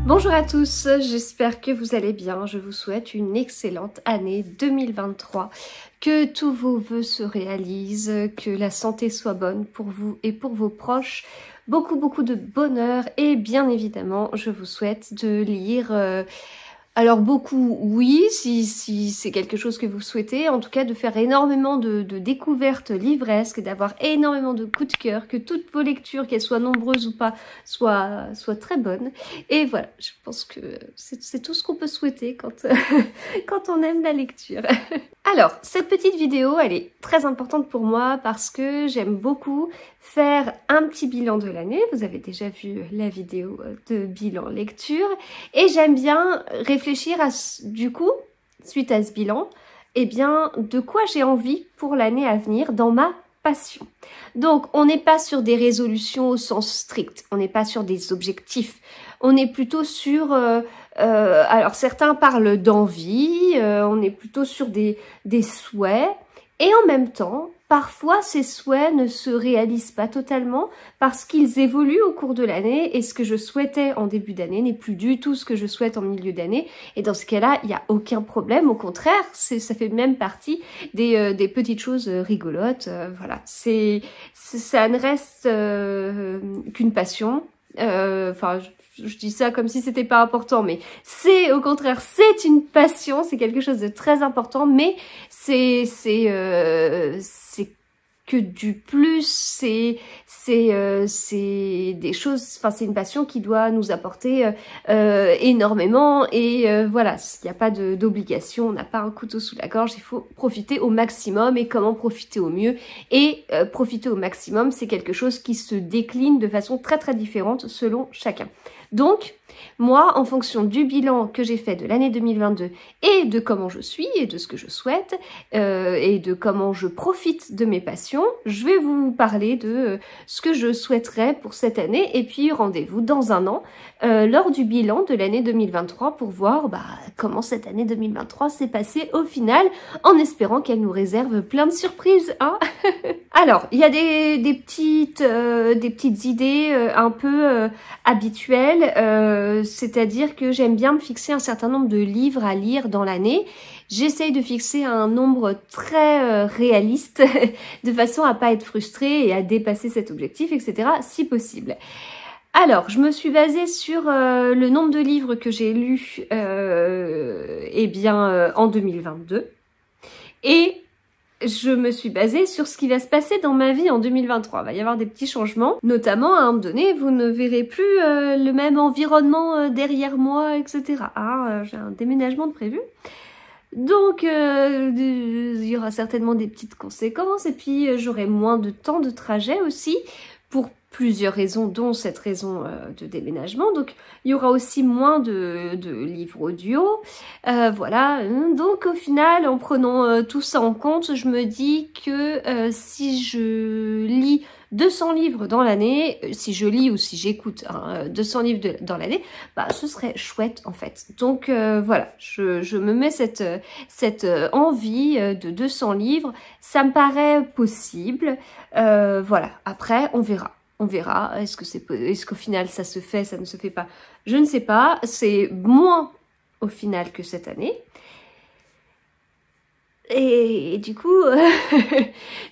Bonjour à tous, j'espère que vous allez bien. Je vous souhaite une excellente année 2023, que tous vos vœux se réalisent, que la santé soit bonne pour vous et pour vos proches, beaucoup de bonheur et bien évidemment, je vous souhaite de lire... Alors beaucoup, oui, si c'est quelque chose que vous souhaitez, en tout cas de faire énormément de découvertes livresques, d'avoir énormément de coups de cœur, que toutes vos lectures, qu'elles soient nombreuses ou pas, soient très bonnes. Et voilà, je pense que c'est tout ce qu'on peut souhaiter quand, quand on aime la lecture. Alors, cette petite vidéo, elle est très importante pour moi parce que j'aime beaucoup faire un petit bilan de l'année. Vous avez déjà vu la vidéo de bilan lecture. Et j'aime bien réfléchir à, du coup, suite à ce bilan, eh bien, de quoi j'ai envie pour l'année à venir dans ma passion. Donc, on n'est pas sur des résolutions au sens strict. On n'est pas sur des objectifs. On est plutôt sur... alors, certains parlent d'envie. On est plutôt sur des souhaits. Et en même temps, parfois, ces souhaits ne se réalisent pas totalement parce qu'ils évoluent au cours de l'année et ce que je souhaitais en début d'année n'est plus du tout ce que je souhaite en milieu d'année. Et dans ce cas-là, il n'y a aucun problème. Au contraire, ça fait même partie des petites choses rigolotes. Voilà, ça ne reste qu'une passion. Enfin, je dis ça comme si c'était pas important, mais c'est au contraire, c'est une passion, c'est quelque chose de très important, mais c'est que du plus, c'est des choses, enfin c'est une passion qui doit nous apporter énormément et voilà, il n'y a pas d'obligation, on n'a pas un couteau sous la gorge, il faut profiter au maximum et comment profiter au mieux et profiter au maximum, c'est quelque chose qui se décline de façon très différente selon chacun. Donc, moi, en fonction du bilan que j'ai fait de l'année 2022 et de comment je suis et de ce que je souhaite et de comment je profite de mes passions, je vais vous parler de ce que je souhaiterais pour cette année et puis rendez-vous dans un an lors du bilan de l'année 2023 pour voir comment cette année 2023 s'est passée au final en espérant qu'elle nous réserve plein de surprises. Hein. Alors, il y a des petites idées un peu habituelles, c'est-à-dire que j'aime bien me fixer un certain nombre de livres à lire dans l'année. J'essaye de fixer un nombre très réaliste de façon à pas être frustrée et à dépasser cet objectif, etc. si possible. Alors, je me suis basée sur le nombre de livres que j'ai lus en 2022 et je me suis basée sur ce qui va se passer dans ma vie en 2023. Il va y avoir des petits changements, notamment à un moment donné, vous ne verrez plus le même environnement derrière moi, etc. J'ai un déménagement de prévu. Donc, il y aura certainement des petites conséquences et puis j'aurai moins de temps de trajet aussi pour plusieurs raisons, dont cette raison de déménagement. Donc, il y aura aussi moins de livres audio. Voilà. Donc, au final, en prenant tout ça en compte, je me dis que si je lis 200 livres dans l'année, si je lis ou si j'écoute 200 livres dans l'année, ce serait chouette en fait. Donc voilà, je me mets cette envie de 200 livres. Ça me paraît possible. Voilà. Après, on verra. On verra. Est-ce qu'au final ça se fait, ça ne se fait pas? Je ne sais pas. C'est moins au final que cette année. Et du coup,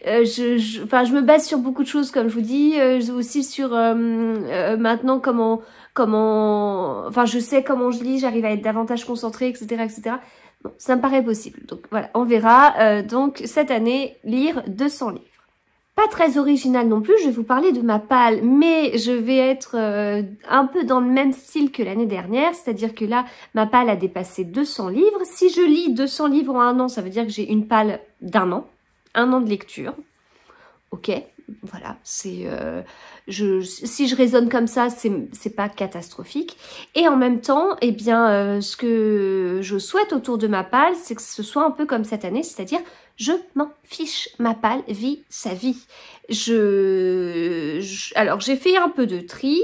je me base sur beaucoup de choses, comme je vous dis, aussi sur maintenant enfin je sais comment je lis, j'arrive à être davantage concentrée, etc. Bon, ça me paraît possible. Donc voilà, on verra. Donc cette année, lire 200 livres. Pas très original non plus, je vais vous parler de ma palle, mais je vais être un peu dans le même style que l'année dernière, c'est-à-dire que là, ma palle a dépassé 200 livres. Si je lis 200 livres en un an, ça veut dire que j'ai une palle d'un an, un an de lecture. Ok, voilà, si je raisonne comme ça, c'est pas catastrophique. Et en même temps, ce que je souhaite autour de ma palle, c'est que ce soit un peu comme cette année, c'est-à-dire Je m'en fiche, ma palle vit sa vie. Alors j'ai fait un peu de tri,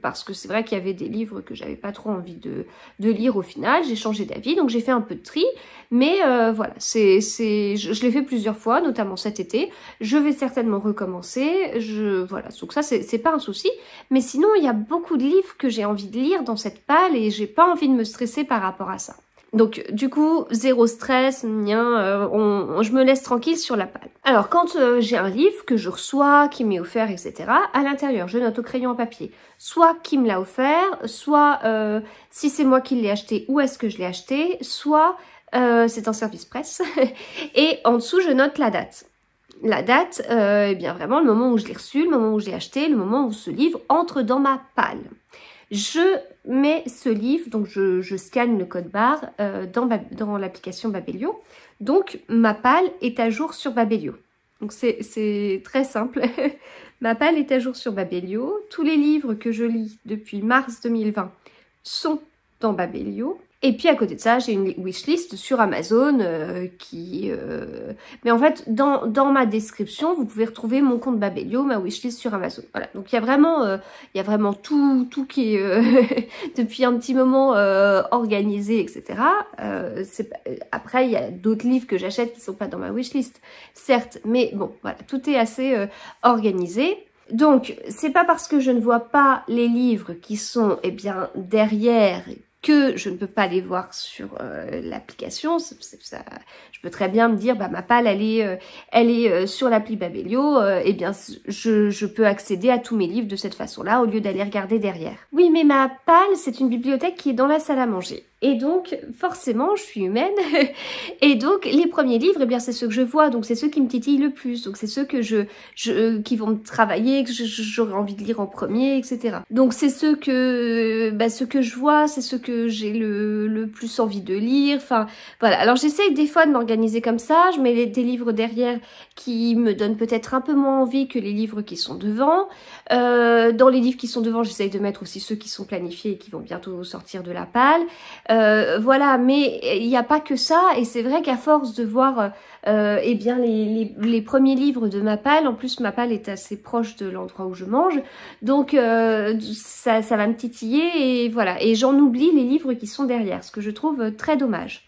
parce que c'est vrai qu'il y avait des livres que j'avais pas trop envie de lire au final, j'ai changé d'avis, donc j'ai fait un peu de tri, mais voilà, je l'ai fait plusieurs fois, notamment cet été, je vais certainement recommencer, voilà, donc ça c'est pas un souci, mais sinon il y a beaucoup de livres que j'ai envie de lire dans cette palle et j'ai pas envie de me stresser par rapport à ça. Donc du coup, zéro stress, je me laisse tranquille sur la palle. Alors quand j'ai un livre que je reçois, qui m'est offert, etc., à l'intérieur, je note au crayon à papier, soit qui me l'a offert, soit si c'est moi qui l'ai acheté, où est-ce que je l'ai acheté, soit c'est un service presse, et en dessous je note la date. La date, eh bien vraiment le moment où je l'ai reçu, le moment où je l'ai acheté, le moment où ce livre entre dans ma palle. Je mets ce livre, donc je scanne le code barre dans l'application Babelio. Donc ma palle est à jour sur Babelio. Donc c'est très simple. Ma palle est à jour sur Babelio. Tous les livres que je lis depuis mars 2020 sont dans Babelio. Et puis à côté de ça, j'ai une wishlist sur Amazon mais en fait, dans ma description, vous pouvez retrouver mon compte Babelio, ma wishlist sur Amazon. Voilà, donc il y a vraiment tout qui est depuis un petit moment organisé, etc. Après, il y a d'autres livres que j'achète qui sont pas dans ma wishlist, certes, mais bon, voilà, tout est assez organisé. Donc, c'est pas parce que je ne vois pas les livres qui sont, eh bien, derrière que je ne peux pas les voir sur l'application. Je peux très bien me dire, bah ma palle, elle est sur l'appli Babelio, eh bien je peux accéder à tous mes livres de cette façon-là, au lieu d'aller regarder derrière. Oui, mais ma palle, c'est une bibliothèque qui est dans la salle à manger. Et donc, forcément, je suis humaine. Et donc, les premiers livres, eh bien, c'est ceux que je vois. Donc, c'est ceux qui me titillent le plus. Donc, c'est ceux que qui vont me travailler, que j'aurais envie de lire en premier, etc. Donc, c'est ceux que je vois, c'est ceux que j'ai le plus envie de lire. Enfin, voilà. Alors, j'essaye des fois de m'organiser comme ça. Je mets des livres derrière qui me donnent peut-être un peu moins envie que les livres qui sont devant. Dans les livres qui sont devant, j'essaye de mettre aussi ceux qui sont planifiés et qui vont bientôt sortir de la palle. Voilà, mais il n'y a pas que ça, et c'est vrai qu'à force de voir eh bien les premiers livres de ma palle, en plus ma palle est assez proche de l'endroit où je mange, donc ça va me titiller, et voilà, et j'en oublie les livres qui sont derrière, ce que je trouve très dommage.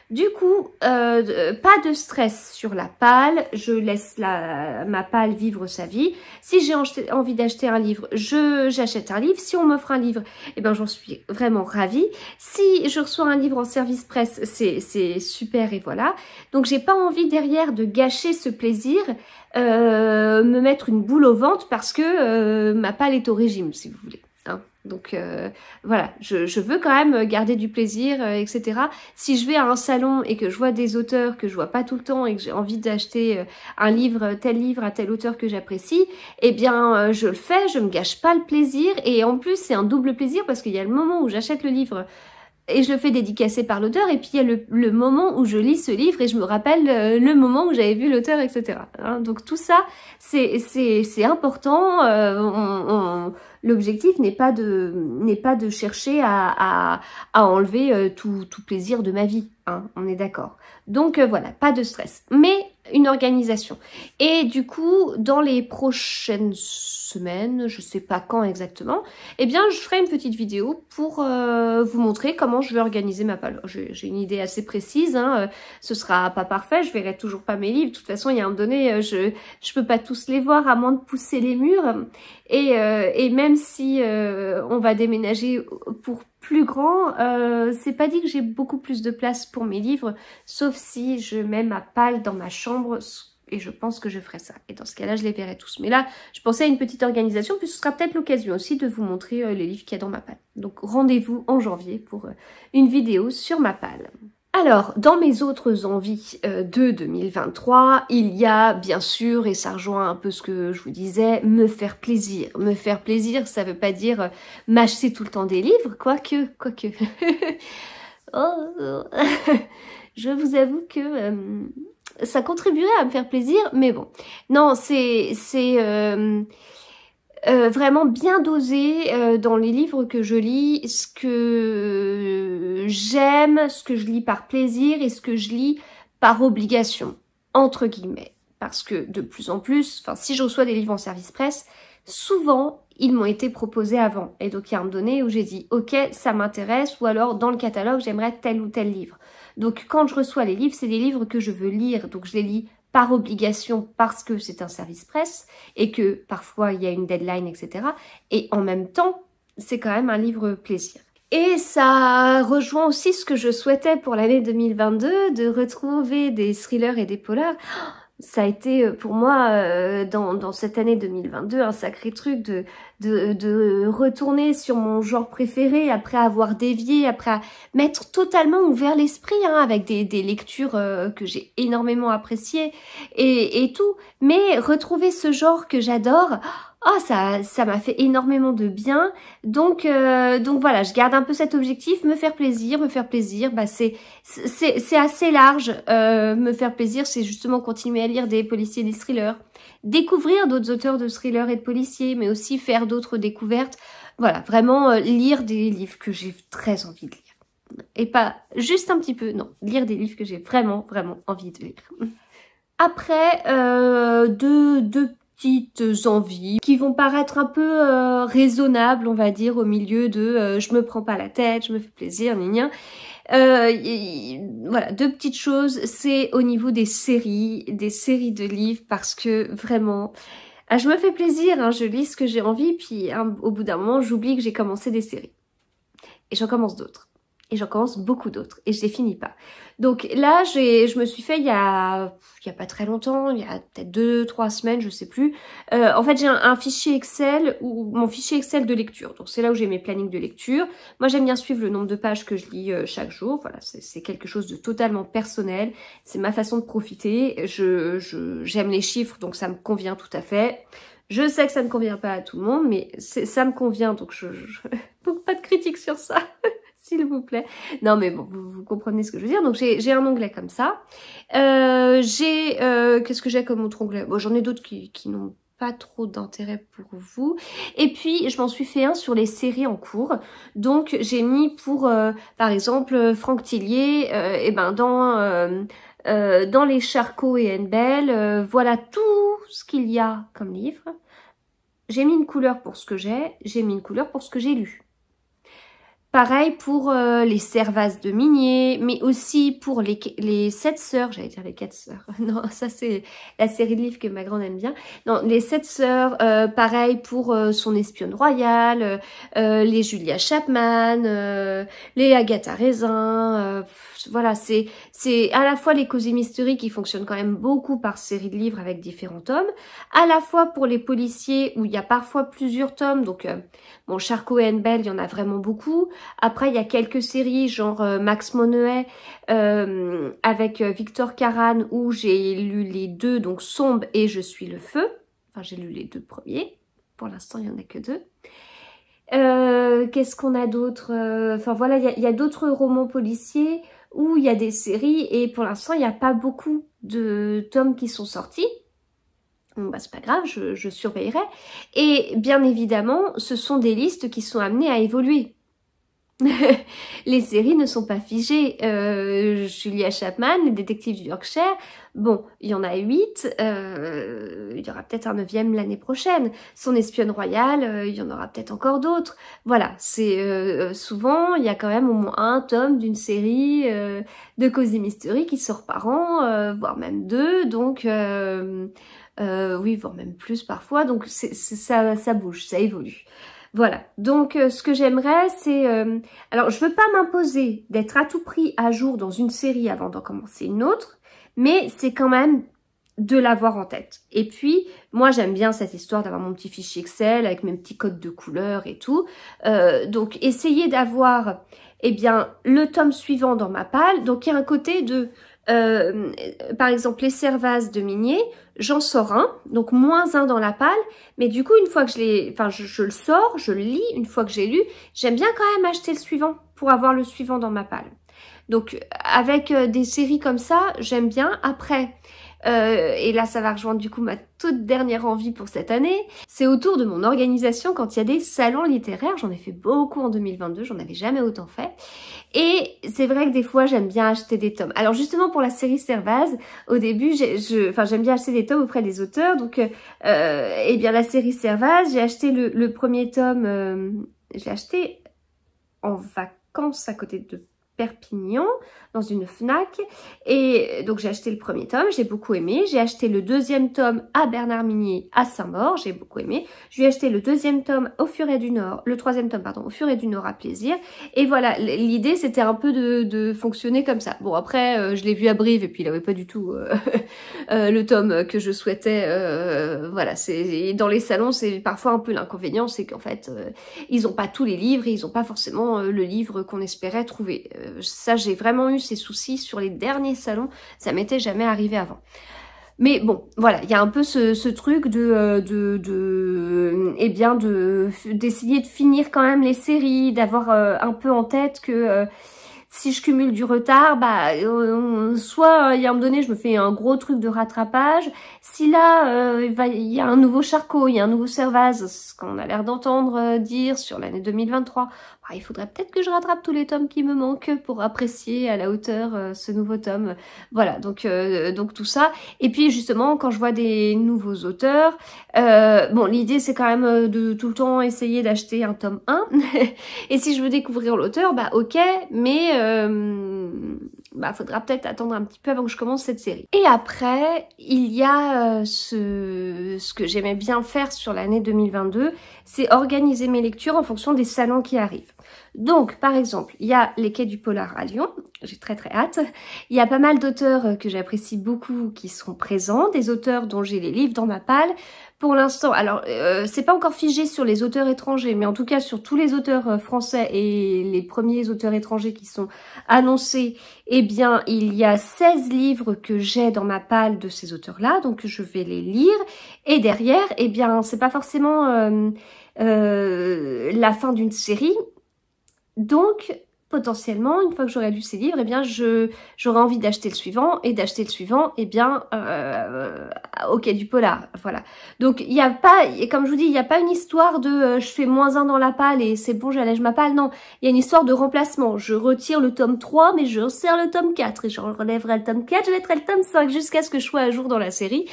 Du coup, pas de stress sur la palle, je laisse ma palle vivre sa vie. Si j'ai envie d'acheter un livre, j'achète un livre. Si on m'offre un livre, eh ben j'en suis vraiment ravie. Si je reçois un livre en service presse, c'est super, et voilà. Donc j'ai pas envie derrière de gâcher ce plaisir, me mettre une boule au ventre parce que ma palle est au régime, si vous voulez. Hein. Donc voilà, je veux quand même garder du plaisir, etc. Si je vais à un salon et que je vois des auteurs que je vois pas tout le temps et que j'ai envie d'acheter un livre à tel auteur que j'apprécie, eh bien je le fais, je me gâche pas le plaisir, et en plus c'est un double plaisir parce qu'il y a le moment où j'achète le livre et je le fais dédicacer par l'auteur, et puis il y a le moment où je lis ce livre et je me rappelle le moment où j'avais vu l'auteur, etc. Hein, donc tout ça, c'est important. L'objectif n'est pas de chercher à enlever tout plaisir de ma vie, hein, on est d'accord. Donc voilà, pas de stress, mais une organisation. Et du coup, dans les prochaines semaines, je sais pas quand exactement, eh bien je ferai une petite vidéo pour vous montrer comment je vais organiser ma palle. J'ai une idée assez précise, hein, ce sera pas parfait, je verrai toujours pas mes livres, de toute façon il y a un moment donné, je peux pas tous les voir à moins de pousser les murs, et même si on va déménager pour plus grand, c'est pas dit que j'ai beaucoup plus de place pour mes livres, sauf si je mets ma palle dans ma chambre, et je pense que je ferai ça. Et dans ce cas-là, je les verrai tous. Mais là, je pensais à une petite organisation, puis ce sera peut-être l'occasion aussi de vous montrer les livres qu'il y a dans ma palle. Donc rendez-vous en janvier pour une vidéo sur ma palle. Alors, dans mes autres envies de 2023, il y a bien sûr, et ça rejoint un peu ce que je vous disais, me faire plaisir. Me faire plaisir, ça veut pas dire m'acheter tout le temps des livres, quoique. Oh, je vous avoue que ça contribuerait à me faire plaisir, mais bon. Non, c'est vraiment bien dosé dans les livres que je lis, ce que j'aime, ce que je lis par plaisir et ce que je lis par obligation, entre guillemets. Parce que de plus en plus, enfin si je reçois des livres en service presse, souvent ils m'ont été proposés avant. Et donc il y a un moment donné où j'ai dit ok ça m'intéresse, ou alors dans le catalogue j'aimerais tel ou tel livre. Donc quand je reçois les livres, c'est des livres que je veux lire, donc je les lis par obligation parce que c'est un service presse et que parfois il y a une deadline, etc. Et en même temps, c'est quand même un livre plaisir. Et ça rejoint aussi ce que je souhaitais pour l'année 2022, de retrouver des thrillers et des polars. Ça a été pour moi dans cette année 2022 un sacré truc de retourner sur mon genre préféré après avoir dévié, après m'être totalement ouvert l'esprit avec des lectures que j'ai énormément appréciées et tout. Mais retrouver ce genre que j'adore, oh, ça m'a fait énormément de bien. Donc voilà, je garde un peu cet objectif, me faire plaisir, bah c'est assez large. Me faire plaisir, c'est justement continuer à lire des policiers, des thrillers, découvrir d'autres auteurs de thrillers et de policiers, mais aussi faire d'autres découvertes. Voilà, vraiment lire des livres que j'ai très envie de lire. Et pas juste un petit peu, non, lire des livres que j'ai vraiment envie de lire. Après, deux petites envies qui vont paraître un peu raisonnables, on va dire, au milieu de je me prends pas la tête, je me fais plaisir, gna voilà, deux petites choses, c'est au niveau des séries de livres, parce que vraiment, je me fais plaisir, je lis ce que j'ai envie, puis au bout d'un moment, j'oublie que j'ai commencé des séries. Et j'en commence d'autres. Et j'en commence beaucoup d'autres. Et je les finis pas. Donc là, je me suis fait il y a pas très longtemps, il y a peut-être 2-3 semaines, je sais plus. En fait, j'ai un fichier Excel, mon fichier Excel de lecture. Donc c'est là où j'ai mes plannings de lecture. Moi, j'aime bien suivre le nombre de pages que je lis chaque jour. Voilà, c'est quelque chose de totalement personnel. C'est ma façon de profiter. J'aime les chiffres, donc ça me convient tout à fait. Je sais que ça ne convient pas à tout le monde, mais ça me convient, donc donc pas de critique sur ça. S'il vous plaît. Non mais bon, vous comprenez ce que je veux dire. Donc j'ai un onglet comme ça. Qu'est-ce que j'ai comme autre onglet? Bon, j'en ai d'autres qui n'ont pas trop d'intérêt pour vous. Et puis je m'en suis fait un sur les séries en cours. Donc j'ai mis pour par exemple Franck Tillier, et ben dans Les Charcot et Anne Bell, voilà tout ce qu'il y a comme livre. J'ai mis une couleur pour ce que j'ai mis une couleur pour ce que j'ai lu. Pareil pour les Servas de Minier, mais aussi pour les 7 sœurs, j'allais dire les 4 sœurs, non, ça c'est la série de livres que ma grande aime bien. Non, les 7 sœurs, pareil pour Son espionne royale, les Julia Chapman, les Agatha Raisin, voilà, c'est à la fois les cosy mystery qui fonctionnent quand même beaucoup par série de livres avec différents tomes, à la fois pour les policiers où il y a parfois plusieurs tomes, donc bon, Charcot et Anne Bell, il y en a vraiment beaucoup. Après, il y a quelques séries, genre Max Moneuet avec Victor Karan, où j'ai lu les deux, donc Sombre et Je suis le feu. Enfin, j'ai lu les deux premiers. Pour l'instant, il n'y en a que deux. Qu'est-ce qu'on a d'autre? Enfin, voilà, il y a d'autres romans policiers où il y a des séries, et pour l'instant, il n'y a pas beaucoup de tomes qui sont sortis. Bon, bah, c'est pas grave, je surveillerai. Et bien évidemment, ce sont des listes qui sont amenées à évoluer. Les séries ne sont pas figées. Julia Chapman, les détectives du Yorkshire, bon, il y en a 8, il y aura peut-être un 9e l'année prochaine. Son espionne royale, il y en aura peut-être encore d'autres. Voilà, c'est souvent, il y a quand même au moins un tome d'une série de cosy mystery qui sort par an, voire même 2, donc oui, voire même plus parfois, donc ça bouge, ça évolue. Voilà, donc ce que j'aimerais, c'est... alors, je veux pas m'imposer d'être à tout prix à jour dans une série avant d'en commencer une autre, mais c'est quand même de l'avoir en tête. Et puis, moi, j'aime bien cette histoire d'avoir mon petit fichier Excel avec mes petits codes de couleurs et tout. Donc, essayer d'avoir, eh bien, le tome suivant dans ma palle. Donc, il y a un côté de... par exemple, les Servas de Minier, j'en sors un, donc moins un dans la palle, mais du coup, une fois que je le sors, je le lis, une fois que j'ai lu, j'aime bien quand même acheter le suivant pour avoir le suivant dans ma palle. Donc, avec des séries comme ça, j'aime bien. Après, et là ça va rejoindre du coup ma toute dernière envie pour cette année, c'est autour de mon organisation quand il y a des salons littéraires. J'en ai fait beaucoup en 2022, j'en avais jamais autant fait. Et c'est vrai que des fois j'aime bien acheter des tomes. Alors justement pour la série Servaz, au début j'aime bien acheter des tomes auprès des auteurs. Donc eh bien la série Servaz, j'ai acheté le premier tome, je l'ai acheté en vacances à côté de Perpignan, dans une Fnac, et donc j'ai acheté le premier tome, j'ai beaucoup aimé. J'ai acheté le deuxième tome à Bernard Minier à Saint-Maur, j'ai beaucoup aimé. Je lui ai acheté le deuxième tome au Furet du Nord, le troisième tome pardon, au Furet du Nord à Plaisir. Et voilà, l'idée c'était un peu de fonctionner comme ça. Bon après je l'ai vu à Brive et puis il avait pas du tout le tome que je souhaitais. Voilà, c'est dans les salons c'est parfois un peu l'inconvénient, c'est qu'en fait ils ont pas tous les livres et ils ont pas forcément le livre qu'on espérait trouver. Ça j'ai vraiment eu ces soucis sur les derniers salons, ça m'était jamais arrivé avant. Mais bon, voilà, il y a un peu ce truc d'essayer de finir quand même les séries, d'avoir un peu en tête que si je cumule du retard, bah soit il y a un moment donné je me fais un gros truc de rattrapage. Si là il y a un nouveau Charcot, il y a un nouveau Servaz, ce qu'on a l'air d'entendre dire sur l'année 2023, bah, il faudrait peut-être que je rattrape tous les tomes qui me manquent pour apprécier à la hauteur ce nouveau tome. Voilà, donc tout ça. Et puis justement quand je vois des nouveaux auteurs, bon l'idée c'est quand même de tout le temps essayer d'acheter un tome 1 et si je veux découvrir l'auteur, bah ok, mais bah faudra peut-être attendre un petit peu avant que je commence cette série. Et après, il y a ce que j'aimais bien faire sur l'année 2022, c'est organiser mes lectures en fonction des salons qui arrivent. Donc, par exemple, il y a les Quais du Polar à Lyon, j'ai très hâte. Il y a pas mal d'auteurs que j'apprécie beaucoup qui seront présents, des auteurs dont j'ai les livres dans ma palle. Pour l'instant, alors c'est pas encore figé sur les auteurs étrangers, mais en tout cas sur tous les auteurs français et les premiers auteurs étrangers qui sont annoncés, eh bien il y a 16 livres que j'ai dans ma palle de ces auteurs-là, donc je vais les lire. Et derrière, eh bien c'est pas forcément la fin d'une série, donc potentiellement, une fois que j'aurai lu ces livres, eh bien, j'aurai envie d'acheter le suivant, et d'acheter le suivant, eh bien, au Quai du Polar, voilà. Donc, il n'y a pas, comme je vous dis, il n'y a pas une histoire de je fais -1 dans la palle et c'est bon, j'allège ma palle, non. Il y a une histoire de remplacement. Je retire le tome 3, mais je resserre le tome 4, et je relèverai le tome 4, je mettrai le tome 5, jusqu'à ce que je sois à jour dans la série.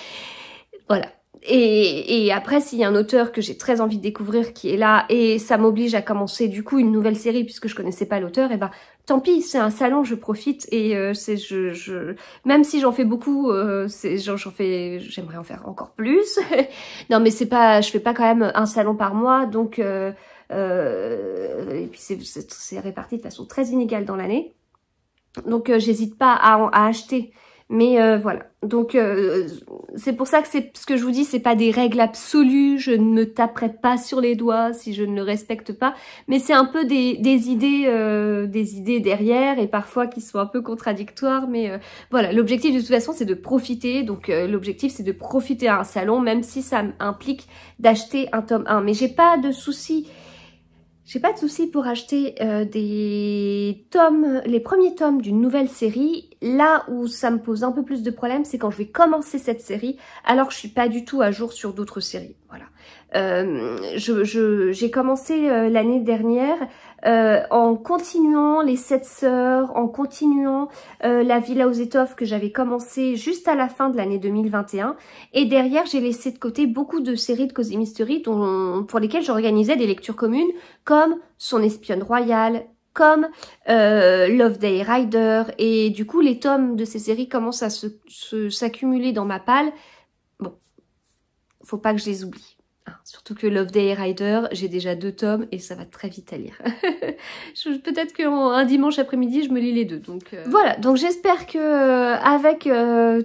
Voilà. Et après, s'il y a un auteur que j'ai très envie de découvrir qui est là et ça m'oblige à commencer du coup une nouvelle série puisque je connaissais pas l'auteur, et ben tant pis, c'est un salon, je profite et même si j'en fais beaucoup, j'aimerais en faire encore plus. Non mais c'est pas, je fais pas quand même un salon par mois, donc et puis c'est réparti de façon très inégale dans l'année, donc j'hésite pas à acheter. Mais voilà, donc c'est pour ça que c'est ce que je vous dis, c'est pas des règles absolues, je ne me taperai pas sur les doigts si je ne le respecte pas, mais c'est un peu des idées derrière et parfois qui sont un peu contradictoires, mais voilà, l'objectif de toute façon c'est de profiter, donc l'objectif c'est de profiter à un salon, même si ça implique d'acheter un tome 1, mais j'ai pas de souci. J'ai pas de souci pour acheter des tomes, les premiers tomes d'une nouvelle série. Là où ça me pose un peu plus de problèmes, c'est quand je vais commencer cette série, alors que je suis pas du tout à jour sur d'autres séries. Voilà. J'ai commencé l'année dernière en continuant les 7 sœurs, en continuant la Villa aux étoffes que j'avais commencé juste à la fin de l'année 2021. Et derrière, j'ai laissé de côté beaucoup de séries de Cozy Mystery pour lesquelles j'organisais des lectures communes, comme Son espionne royale, comme Love Day Rider. Et du coup, les tomes de ces séries commencent à s'accumuler dans ma palle. Bon, faut pas que je les oublie. Surtout que Love Day Rider, j'ai déjà 2 tomes et ça va très vite à lire. Peut-être qu'un dimanche après-midi, je me lis les 2. Donc voilà, donc j'espère que avec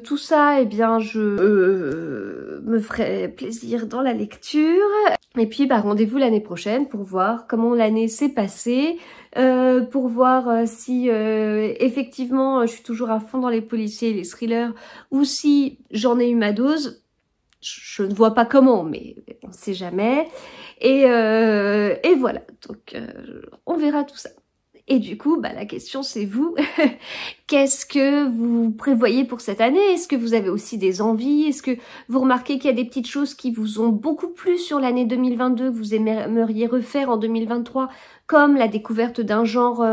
tout ça, eh bien, je me ferai plaisir dans la lecture. Et puis, bah, rendez-vous l'année prochaine pour voir comment l'année s'est passée, pour voir si effectivement je suis toujours à fond dans les policiers et les thrillers, ou si j'en ai eu ma dose. Je ne vois pas comment, mais on ne sait jamais. Et voilà, donc on verra tout ça. Et du coup, bah, la question c'est vous, qu'est-ce que vous prévoyez pour cette année? Est-ce que vous avez aussi des envies? Est-ce que vous remarquez qu'il y a des petites choses qui vous ont beaucoup plu sur l'année 2022, que vous aimeriez refaire en 2023, comme la découverte d'un genre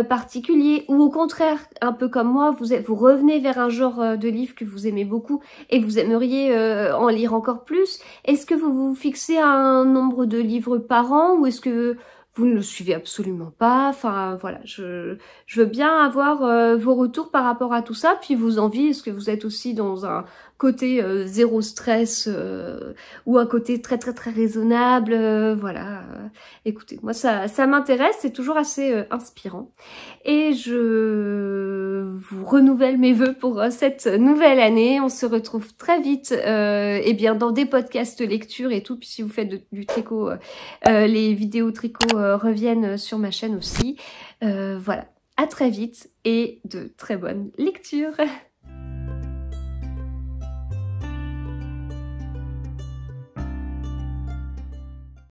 particulier, ou au contraire, un peu comme moi, vous revenez vers un genre de livre que vous aimez beaucoup et vous aimeriez en lire encore plus? Est-ce que vous vous fixez un nombre de livres par an, ou est-ce que vous ne le suivez absolument pas? Enfin voilà, je veux bien avoir vos retours par rapport à tout ça, puis vos envies. Est-ce que vous êtes aussi dans un côté zéro stress ou un côté très très très raisonnable? Voilà, écoutez, moi ça m'intéresse, c'est toujours assez inspirant. Et je vous renouvelle mes vœux pour cette nouvelle année. On se retrouve très vite eh bien, dans des podcasts lecture et tout. Puis si vous faites du tricot, les vidéos tricot reviennent sur ma chaîne aussi. Voilà, à très vite et de très bonnes lectures.